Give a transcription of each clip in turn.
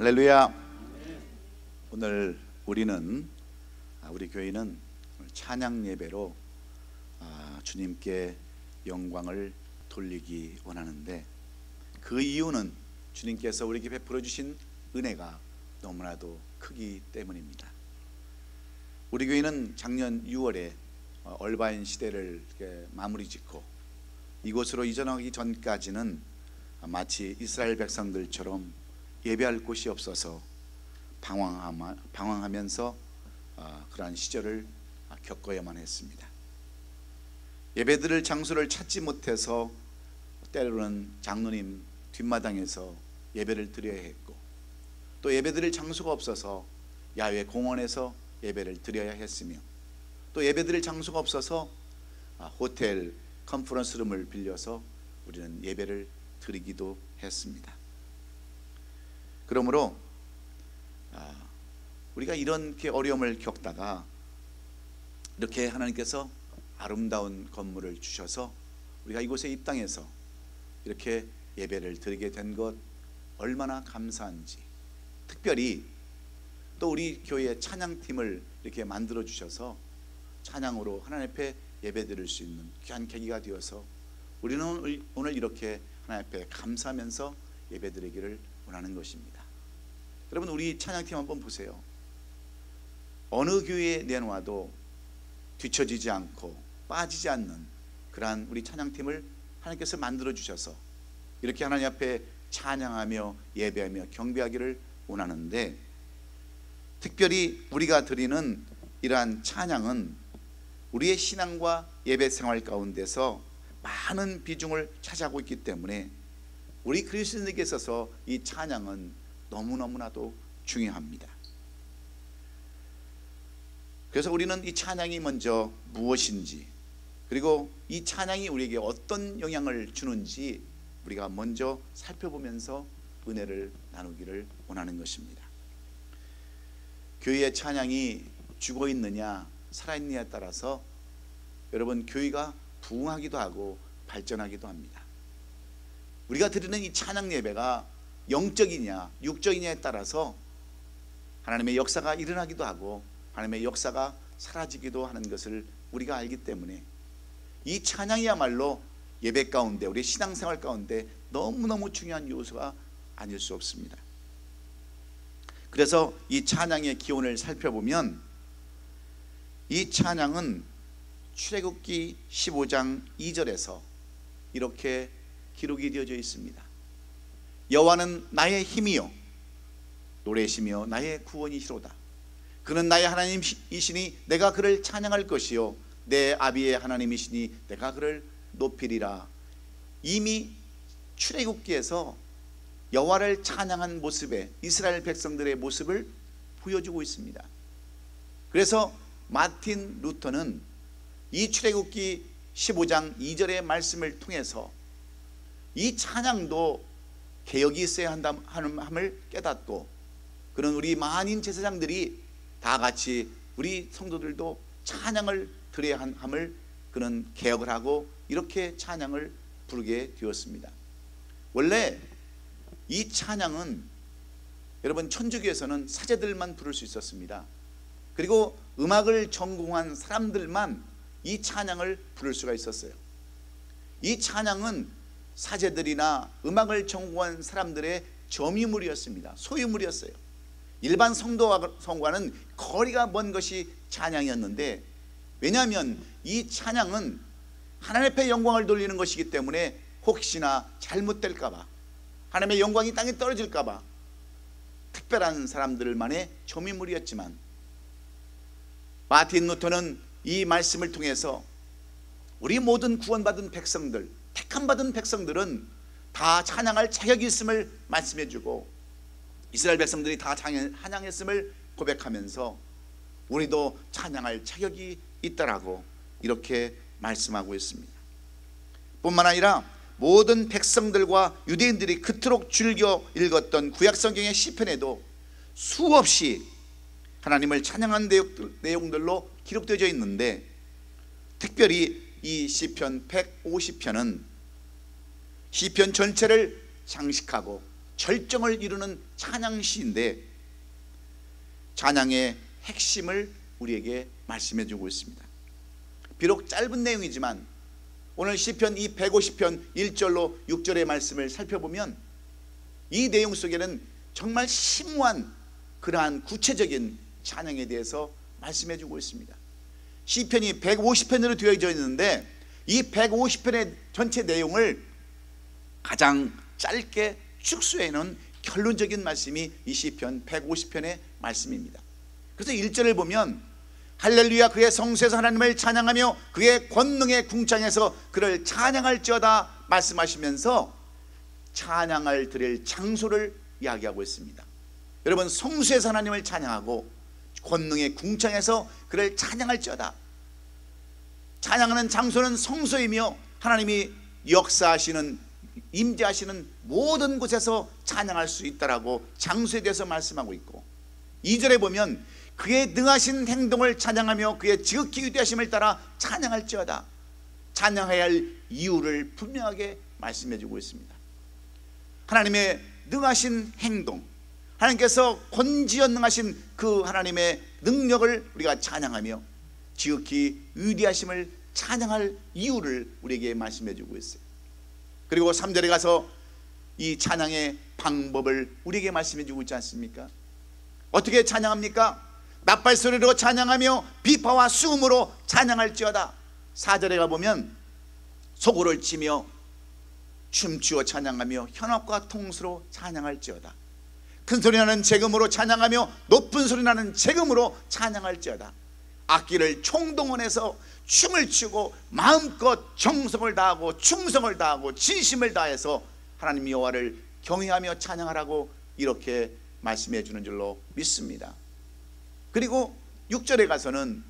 할렐루야. 오늘 우리 교회는 찬양 예배로 주님께 영광을 돌리기 원하는데, 그 이유는 주님께서 우리에게 베풀어 주신 은혜가 너무나도 크기 때문입니다. 우리 교회는 작년 6월에 얼바인 시대를 마무리 짓고 이곳으로 이전하기 전까지는 마치 이스라엘 백성들처럼 예배할 곳이 없어서 방황하면서 그러한 시절을 겪어야만 했습니다. 예배드릴 장소를 찾지 못해서 때로는 장로님 뒷마당에서 예배를 드려야 했고, 또 예배드릴 장소가 없어서 야외 공원에서 예배를 드려야 했으며, 또 예배드릴 장소가 없어서 호텔 컨퍼런스룸을 빌려서 우리는 예배를 드리기도 했습니다. 그러므로 우리가 이렇게 어려움을 겪다가 이렇게 하나님께서 아름다운 건물을 주셔서 우리가 이곳에 이 땅에서 이렇게 예배를 드리게 된 것 얼마나 감사한지, 특별히 또 우리 교회의 찬양팀을 이렇게 만들어 주셔서 찬양으로 하나님 앞에 예배 드릴 수 있는 귀한 계기가 되어서 우리는 오늘 이렇게 하나님 앞에 감사하면서 예배 드리기를 원하는 것입니다. 여러분, 우리 찬양팀 한번 보세요. 어느 교회에 내놓아도 뒤처지지 않고 빠지지 않는 그러한 우리 찬양팀을 하나님께서 만들어 주셔서 이렇게 하나님 앞에 찬양하며 예배하며 경배하기를 원하는데, 특별히 우리가 드리는 이러한 찬양은 우리의 신앙과 예배 생활 가운데서 많은 비중을 차지하고 있기 때문에 우리 그리스도인에게 있어서 이 찬양은 너무너무나도 중요합니다. 그래서 우리는 이 찬양이 먼저 무엇인지, 그리고 이 찬양이 우리에게 어떤 영향을 주는지 우리가 먼저 살펴보면서 은혜를 나누기를 원하는 것입니다. 교회의 찬양이 죽어 있느냐 살아있느냐에 따라서 여러분, 교회가 부흥하기도 하고 발전하기도 합니다. 우리가 드리는 이 찬양 예배가 영적이냐 육적이냐에 따라서 하나님의 역사가 일어나기도 하고 하나님의 역사가 사라지기도 하는 것을 우리가 알기 때문에 이 찬양이야말로 예배 가운데, 우리 신앙생활 가운데 너무너무 중요한 요소가 아닐 수 없습니다. 그래서 이 찬양의 기원을 살펴보면 이 찬양은 출애굽기 15장 2절에서 이렇게 기록이 되어져 있습니다. 여호와는 나의 힘이요 노래시며 나의 구원이시로다. 그는 나의 하나님이시니 내가 그를 찬양할 것이요 내 아비의 하나님이시니 내가 그를 높이리라. 이미 출애굽기에서 여호와를 찬양한 모습에 이스라엘 백성들의 모습을 보여주고 있습니다. 그래서 마틴 루터는 이 출애굽기 15장 2절의 말씀을 통해서 이 찬양도 개혁이 있어야 함을 깨닫고, 그런 우리 만인 제사장들이 다 같이 우리 성도들도 찬양을 드려야 함을 그는 개혁을 하고 이렇게 찬양을 부르게 되었습니다. 원래 이 찬양은 여러분, 천주교에서는 사제들만 부를 수 있었습니다. 그리고 음악을 전공한 사람들만 이 찬양을 부를 수가 있었어요. 이 찬양은 사제들이나 음악을 전공한 사람들의 점유물이었습니다. 소유물이었어요. 일반 성도와는 거리가 먼 것이 찬양이었는데, 왜냐하면 이 찬양은 하나님 앞에 영광을 돌리는 것이기 때문에 혹시나 잘못될까봐, 하나님의 영광이 땅에 떨어질까봐 특별한 사람들만의 점유물이었지만, 마틴 루터는 이 말씀을 통해서 우리 모든 구원받은 백성들, 택함받은 백성들은 다 찬양할 자격이 있음을 말씀해주고, 이스라엘 백성들이 다 찬양했음을 고백하면서 우리도 찬양할 자격이 있다라고 이렇게 말씀하고 있습니다. 뿐만 아니라 모든 백성들과 유대인들이 그토록 즐겨 읽었던 구약성경의 시편에도 수없이 하나님을 찬양한 내용들로 기록되어 있는데, 특별히 이 시편 150편은 시편 전체를 장식하고 절정을 이루는 찬양시인데 찬양의 핵심을 우리에게 말씀해 주고 있습니다. 비록 짧은 내용이지만 오늘 시편 이 150편 1절로 6절의 말씀을 살펴보면 이 내용 속에는 정말 심오한 그러한 구체적인 찬양에 대해서 말씀해 주고 있습니다. 시편이 150편으로 되어져 있는데 이 150편의 전체 내용을 가장 짧게 축소해 놓은 결론적인 말씀이 이 시편 150편의 말씀입니다. 그래서 1절을 보면 할렐루야 그의 성소에서 하나님을 찬양하며 그의 권능의 궁창에서 그를 찬양할지어다 말씀하시면서 찬양을 드릴 장소를 이야기하고 있습니다. 여러분, 성소에서 하나님을 찬양하고 권능의 궁창에서 그를 찬양할지어다. 찬양하는 장소는 성소이며 하나님이 역사하시는 임재하시는 모든 곳에서 찬양할 수 있다라고 장소에 대해서 말씀하고 있고, 2절에 보면 그의 능하신 행동을 찬양하며 그의 지극히 위대하심을 따라 찬양할지어다. 찬양해야 할 이유를 분명하게 말씀해 주고 있습니다. 하나님의 능하신 행동, 하나님께서 권지연능하신 그 하나님의 능력을 우리가 찬양하며 지극히 위대하심을 찬양할 이유를 우리에게 말씀해 주고 있어요. 그리고 3절에 가서 이 찬양의 방법을 우리에게 말씀해 주고 있지 않습니까? 어떻게 찬양합니까? 나팔소리로 찬양하며 비파와 수음으로 찬양할지어다. 4절에 가보면 소고를 치며 춤추어 찬양하며 현악과 통수로 찬양할지어다. 큰 소리 나는 재금으로 찬양하며 높은 소리 나는 재금으로 찬양할지어다. 악기를 총동원해서 춤을 추고 마음껏 정성을 다하고 충성을 다하고 진심을 다해서 하나님 여호와를 경외하며 찬양하라고 이렇게 말씀해 주는 줄로 믿습니다. 그리고 6절에 가서는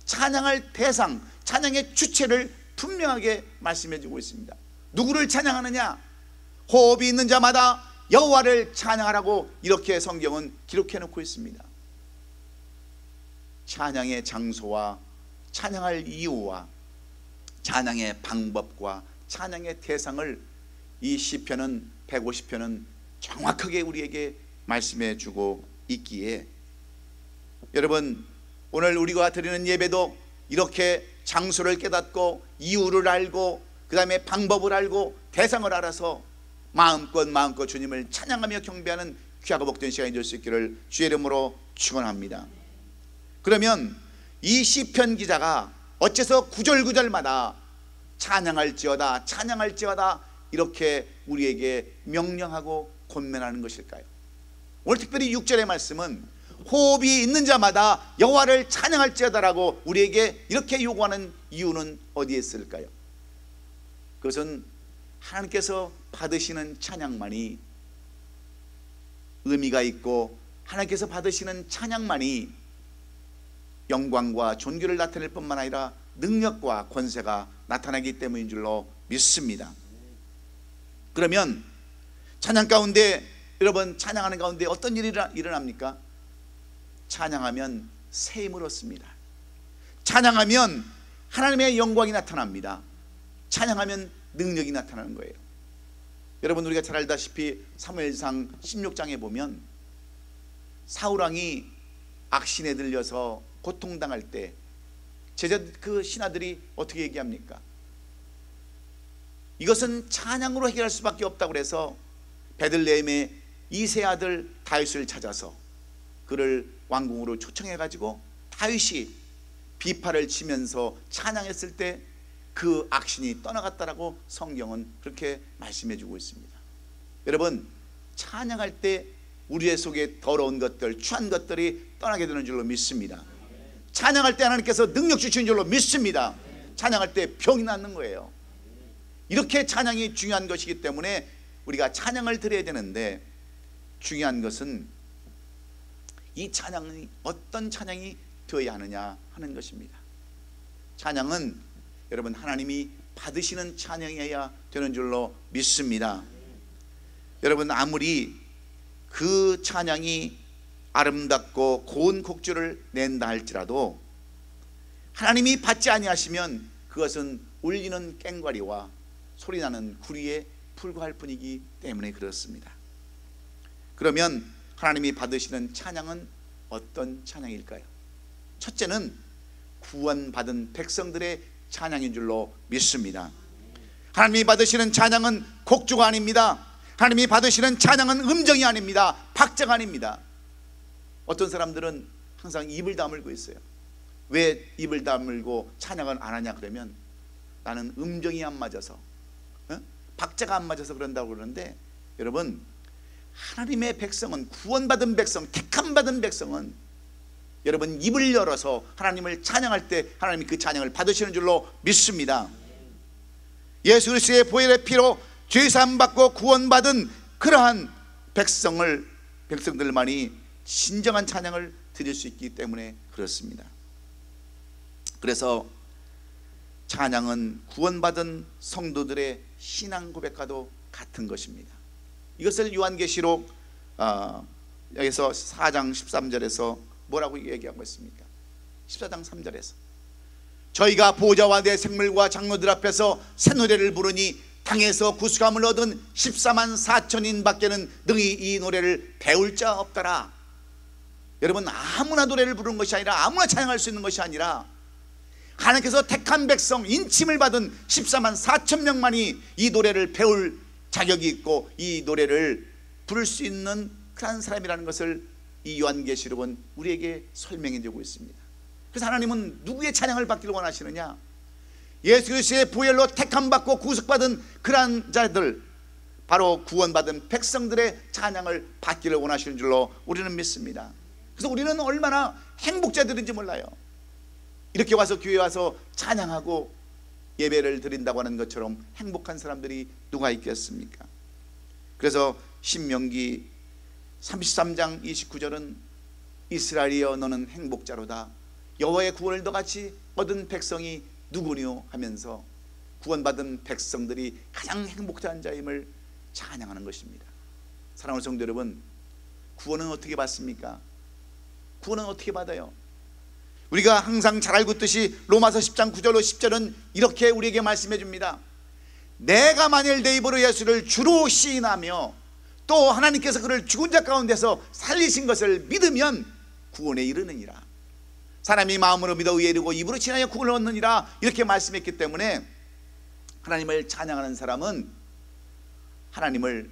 찬양할 대상, 찬양의 주체를 분명하게 말씀해 주고 있습니다. 누구를 찬양하느냐? 호흡이 있는 자마다 여호와를 찬양하라고 이렇게 성경은 기록해 놓고 있습니다. 찬양의 장소와 찬양할 이유와 찬양의 방법과 찬양의 대상을 이 시편은 150편은 정확하게 우리에게 말씀해 주고 있기에, 여러분, 오늘 우리가 드리는 예배도 이렇게 장소를 깨닫고 이유를 알고 그 다음에 방법을 알고 대상을 알아서 마음껏 주님을 찬양하며 경배하는 귀하고 복된 시간이 될 수 있기를 주의 이름으로 축원합니다. 그러면 이 시편 기자가 어째서 구절마다 찬양할지어다 찬양할지어다 이렇게 우리에게 명령하고 권면하는 것일까요? 오늘 특별히 6절의 말씀은 호흡이 있는 자마다 여호와를 찬양할지어다라고 우리에게 이렇게 요구하는 이유는 어디에 있을까요? 그것은 하나님께서 받으시는 찬양만이 의미가 있고 하나님께서 받으시는 찬양만이 영광과 존귀를 나타낼 뿐만 아니라 능력과 권세가 나타나기 때문인 줄로 믿습니다. 그러면 찬양 가운데, 여러분, 찬양하는 가운데 어떤 일이 일어납니까? 찬양하면 새 힘을 얻습니다. 찬양하면 하나님의 영광이 나타납니다. 찬양하면 능력이 나타나는 거예요. 여러분, 우리가 잘 알다시피 사무엘상 16장에 보면 사울왕이 악신에 들려서 고통당할 때 제자 그 신하들이 어떻게 얘기합니까? 이것은 찬양으로 해결할 수밖에 없다고 그래서 베들레헴의 이세 아들 다윗을 찾아서 그를 왕궁으로 초청해 가지고 다윗이 비파를 치면서 찬양했을 때 그 악신이 떠나갔다라고 성경은 그렇게 말씀해 주고 있습니다. 여러분, 찬양할 때 우리의 속에 더러운 것들, 추한 것들이 떠나게 되는 줄로 믿습니다. 찬양할 때 하나님께서 능력 주시는 줄로 믿습니다. 찬양할 때 병이 낫는 거예요. 이렇게 찬양이 중요한 것이기 때문에 우리가 찬양을 드려야 되는데, 중요한 것은 이 찬양이 어떤 찬양이 되어야 하느냐 하는 것입니다. 찬양은 여러분 하나님이 받으시는 찬양이어야 되는 줄로 믿습니다. 여러분, 아무리 그 찬양이 아름답고 고운 곡주를 낸다 할지라도 하나님이 받지 아니하시면 그것은 울리는 꽹과리와 소리나는 구리에 불과할 뿐이기 때문에 그렇습니다. 그러면 하나님이 받으시는 찬양은 어떤 찬양일까요? 첫째는 구원받은 백성들의 찬양인 줄로 믿습니다. 하나님이 받으시는 찬양은 곡조가 아닙니다. 하나님이 받으시는 찬양은 음정이 아닙니다. 박자가 아닙니다. 어떤 사람들은 항상 입을 다물고 있어요. 왜 입을 다물고 찬양을 안 하냐 그러면 나는 음정이 안 맞아서, 박자가 안 맞아서 그런다고 그러는데, 여러분, 하나님의 백성은, 구원받은 백성, 택함받은 백성은 여러분 입을 열어서 하나님을 찬양할 때 하나님이 그 찬양을 받으시는 줄로 믿습니다. 예수 그리스도의 보혈의 피로 죄사함 받고 구원받은 그러한 백성들만이 진정한 찬양을 드릴 수 있기 때문에 그렇습니다. 그래서 찬양은 구원받은 성도들의 신앙 고백과도 같은 것입니다. 이것을 요한계시록 여기서 4장 13절에서 뭐라고 얘기하고 있습니까? 14장 3절에서 저희가 보좌와 내 생물과 장로들 앞에서 새 노래를 부르니 땅에서 구수감을 얻은 14만 4천인 밖에는 능히 이 노래를 배울 자 없더라. 여러분, 아무나 노래를 부르는 것이 아니라, 아무나 찬양할 수 있는 것이 아니라, 하나님께서 택한 백성, 인침을 받은 14만 4천 명만이 이 노래를 배울 자격이 있고 이 노래를 부를 수 있는 그런 사람이라는 것을 이 요한계시록은 우리에게 설명해 주고 있습니다. 그래서 하나님은 누구의 찬양을 받기를 원하시느냐? 예수 그리스도의 보혈로 택함받고 구속받은 그러한 자들, 바로 구원받은 백성들의 찬양을 받기를 원하시는 줄로 우리는 믿습니다. 그래서 우리는 얼마나 행복자들인지 몰라요. 이렇게 와서 교회 와서 찬양하고 예배를 드린다고 하는 것처럼 행복한 사람들이 누가 있겠습니까? 그래서 신명기 33장 29절은 이스라엘이여 너는 행복자로다. 여호와의 구원을 너같이 얻은 백성이 누구뇨 하면서 구원받은 백성들이 가장 행복한 자임을 찬양하는 것입니다. 사랑하는 성도 여러분, 구원은 어떻게 받습니까? 구원은 어떻게 받아요? 우리가 항상 잘 알고 있듯이 로마서 10장 9절로 10절은 이렇게 우리에게 말씀해 줍니다. 내가 만일 내 입으로 예수를 주로 시인하며 또 하나님께서 그를 죽은 자 가운데서 살리신 것을 믿으면 구원에 이르느니라. 사람이 마음으로 믿어 의에 이르고 입으로 신하여 구원을 얻느니라, 이렇게 말씀했기 때문에 하나님을 찬양하는 사람은 하나님을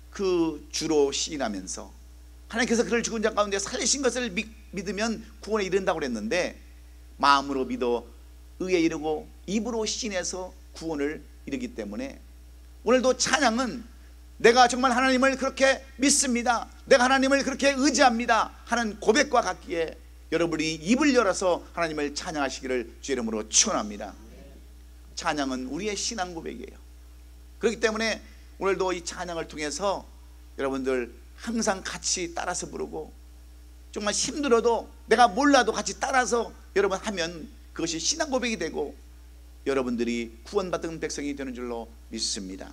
그 주로 시인하면서 하나님께서 그를 죽은 자 가운데 살리신 것을 믿으면 구원에 이른다고 그랬는데, 마음으로 믿어 의에 이르고 입으로 시인해서 구원을 이르기 때문에 오늘도 찬양은 내가 정말 하나님을 그렇게 믿습니다, 내가 하나님을 그렇게 의지합니다 하는 고백과 같기에 여러분이 입을 열어서 하나님을 찬양하시기를 주의 이름으로 축원합니다. 찬양은 우리의 신앙 고백이에요. 그렇기 때문에 오늘도 이 찬양을 통해서 여러분들 항상 같이 따라서 부르고, 정말 힘들어도 내가 몰라도 같이 따라서 여러분 하면 그것이 신앙 고백이 되고 여러분들이 구원받은 백성이 되는 줄로 믿습니다.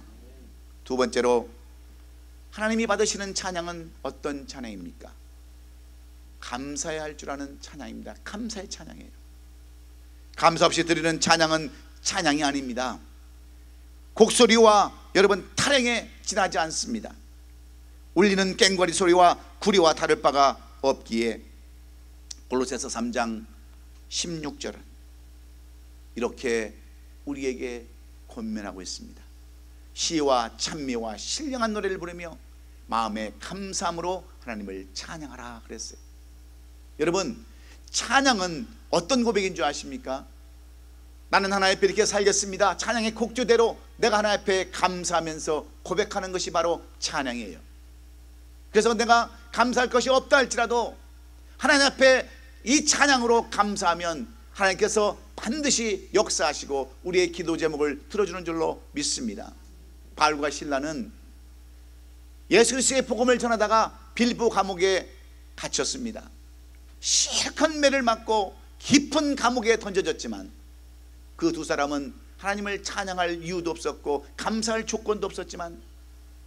두 번째로, 하나님이 받으시는 찬양은 어떤 찬양입니까? 감사해야 할 줄 아는 찬양입니다. 감사의 찬양이에요. 감사 없이 드리는 찬양은 찬양이 아닙니다. 곡소리와 여러분 타령에 지나지 않습니다. 울리는 꽹과리 소리와 구리와 다를 바가 없기에 골로새서 3장 16절은 이렇게 우리에게 권면하고 있습니다. 시와 찬미와 신령한 노래를 부르며 마음의 감사함으로 하나님을 찬양하라 그랬어요. 여러분, 찬양은 어떤 고백인 줄 아십니까? 나는 하나님 앞에 이렇게 살겠습니다. 찬양의 곡조대로 내가 하나님 앞에 감사하면서 고백하는 것이 바로 찬양이에요. 그래서 내가 감사할 것이 없다 할지라도 하나님 앞에 이 찬양으로 감사하면 하나님께서 반드시 역사하시고 우리의 기도 제목을 들어주는 줄로 믿습니다. 바울과 실라는 예수 그리스도의 복음을 전하다가 빌보 감옥에 갇혔습니다. 실컷 매를 맞고 깊은 감옥에 던져졌지만 그 두 사람은 하나님을 찬양할 이유도 없었고 감사할 조건도 없었지만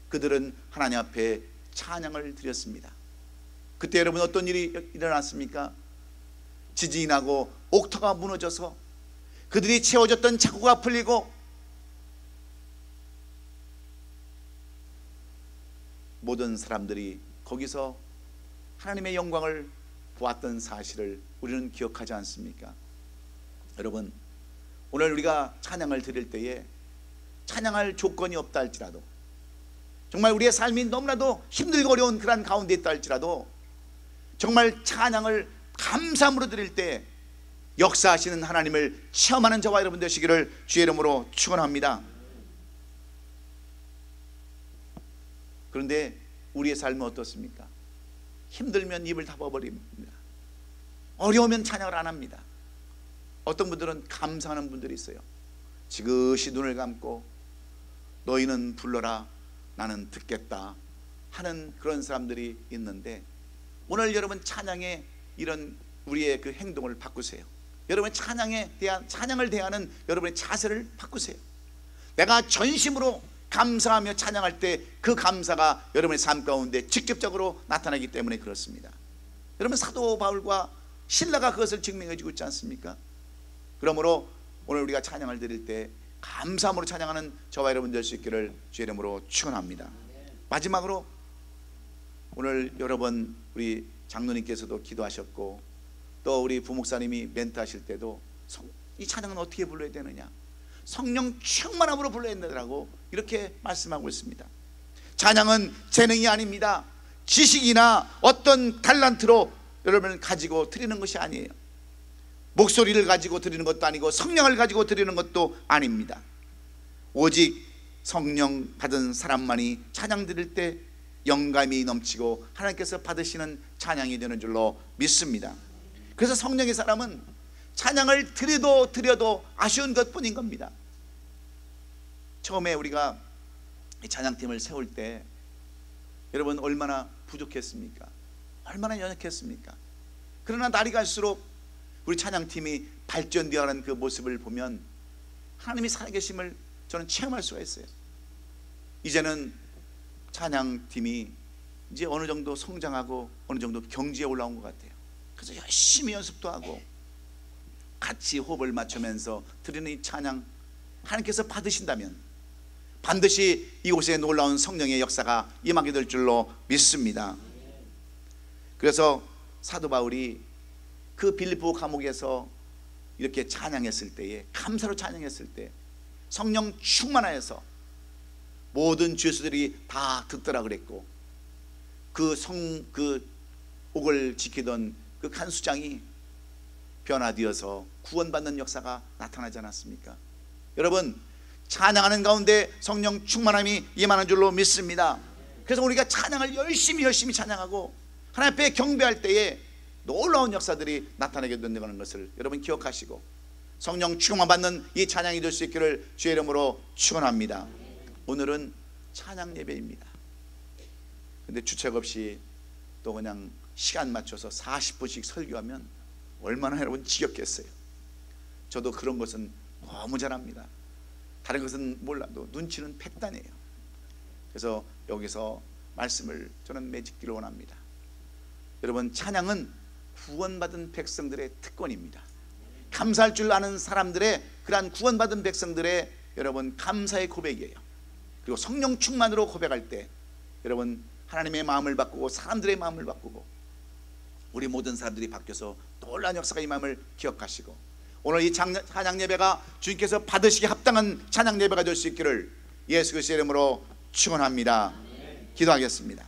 그들은 하나님 앞에 찬양을 드렸습니다. 그때 여러분 어떤 일이 일어났습니까? 지진이 나고 옥토가 무너져서 그들이 채워졌던 자구가 풀리고 모든 사람들이 거기서 하나님의 영광을 보았던 사실을 우리는 기억하지 않습니까? 여러분, 오늘 우리가 찬양을 드릴 때에 찬양할 조건이 없다 할지라도, 정말 우리의 삶이 너무나도 힘들고 어려운 그런 가운데 있다 할지라도, 정말 찬양을 감사함으로 드릴 때 역사하시는 하나님을 체험하는 저와 여러분 되시기를 주의 이름으로 축원합니다. 그런데 우리의 삶은 어떻습니까? 힘들면 입을 닫아버립니다. 어려우면 찬양을 안 합니다. 어떤 분들은 감사하는 분들이 있어요. 지그시 눈을 감고 너희는 불러라 나는 듣겠다 하는 그런 사람들이 있는데, 오늘 여러분 찬양의 이런 우리의 그 행동을 바꾸세요. 여러분 찬양을 대하는 여러분의 자세를 바꾸세요. 내가 전심으로 감사하며 찬양할 때 그 감사가 여러분의 삶 가운데 직접적으로 나타나기 때문에 그렇습니다. 여러분, 사도 바울과 신라가 그것을 증명해 주고 있지 않습니까? 그러므로 오늘 우리가 찬양을 드릴 때 감사함으로 찬양하는 저와 여러분 될 수 있기를 주의 이름으로 축원합니다. 마지막으로 오늘 여러분 우리 장로님께서도 기도하셨고 또 우리 부목사님이 멘트하실 때도 이 찬양은 어떻게 불러야 되느냐, 성령 충만함으로 불러야 된다고 이렇게 말씀하고 있습니다. 찬양은 재능이 아닙니다. 지식이나 어떤 달란트로 여러분을 가지고 드리는 것이 아니에요. 목소리를 가지고 드리는 것도 아니고 성령을 가지고 드리는 것도 아닙니다. 오직 성령 받은 사람만이 찬양 드릴 때 영감이 넘치고 하나님께서 받으시는 찬양이 되는 줄로 믿습니다. 그래서 성령의 사람은 찬양을 드려도 아쉬운 것뿐인 겁니다. 처음에 우리가 이 찬양팀을 세울 때 여러분 얼마나 부족했습니까? 얼마나 연약했습니까? 그러나 날이 갈수록 우리 찬양팀이 발전되어가는 그 모습을 보면 하나님이 살아계심을 저는 체험할 수가 있어요. 이제는 찬양팀이 이제 어느 정도 성장하고 어느 정도 경지에 올라온 것 같아요. 그래서 열심히 연습도 하고 같이 호흡을 맞추면서 드리는 이 찬양, 하나님께서 받으신다면 반드시 이곳에 놀라운 성령의 역사가 임하게 될 줄로 믿습니다. 그래서 사도 바울이 그 빌립보 감옥에서 이렇게 찬양했을 때에, 감사로 찬양했을 때 성령 충만하여서 모든 죄수들이 다 듣더라 그랬고, 그 옥을 지키던 그 간수장이 변화되어서 구원받는 역사가 나타나지 않았습니까? 여러분, 찬양하는 가운데 성령 충만함이 임하는 줄로 믿습니다. 그래서 우리가 찬양을 열심히 찬양하고 하나님 앞에 경배할 때에 놀라운 역사들이 나타나게 된다는 것을 여러분 기억하시고 성령 충만 받는 이 찬양이 될 수 있기를 주의 이름으로 축원합니다. 오늘은 찬양 예배입니다. 근데 주책 없이 또 그냥 시간 맞춰서 40분씩 설교하면 얼마나 여러분 지겹겠어요. 저도 그런 것은 너무 잘합니다. 다른 것은 몰라도 눈치는 백단이에요. 그래서 여기서 말씀을 저는 맺기를 원합니다. 여러분, 찬양은 구원받은 백성들의 특권입니다. 감사할 줄 아는 사람들의, 그러한 구원받은 백성들의 여러분 감사의 고백이에요. 그리고 성령 충만으로 고백할 때 여러분 하나님의 마음을 바꾸고 사람들의 마음을 바꾸고 우리 모든 사람들이 바뀌어서 놀라운 역사가 임함을 기억하시고, 오늘 이 찬양 예배가 주님께서 받으시기 합당한 찬양 예배가 될 수 있기를 예수 그리스도의 이름으로 축원합니다. 기도하겠습니다.